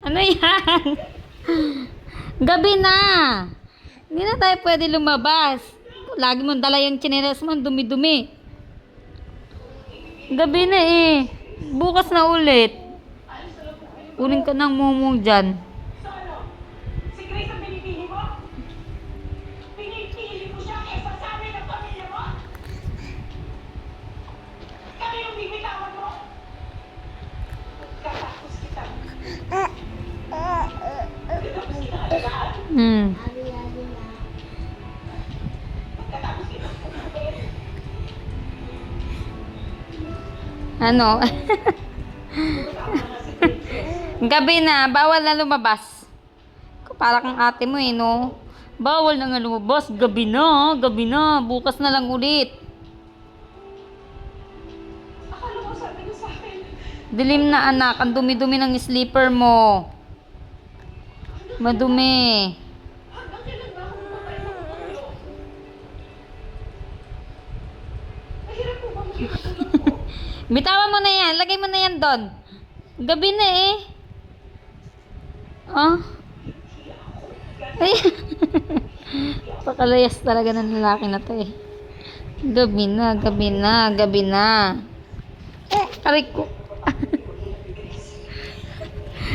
Ano yan? Gabi na. Hindi na tayo pwede lumabas. Lagi mong dala yung tsinelas mo, dumi-dumi. Gabi na eh. Bukas na ulit. Kunin ka ng mumong dyan. Si Grace ang pinipili mo? Pinipili mo siya kaysa sa amin ng pamilya mo? Kami yung bibitawan mo? Katapos kita. Katapos kita alagaan. Katapos kita kumain. Ano? Gabi na, bawal na lumabas. Para kang ate mo eh, no? Bawal na nga lumabas. Gabi na. Bukas na lang ulit. Akala mo sabi mo sa akin. Dilim na anak, ang dumi-dumi ng sleeper mo. Madumi. Hanggang kailan ba ako mamatay ng ulo? Mahirap po ba makikitulog ko? Bitawan mo na yan. Lagay mo na yan doon. Gabi na eh. Oh. Ay. Pakalayas talaga ng lalaki na to eh. Gabi na. Aray ko.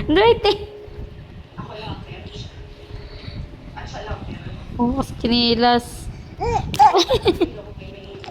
Dirty. Ako lang ang meron siya. At siya lang meron. Oh, chinilas.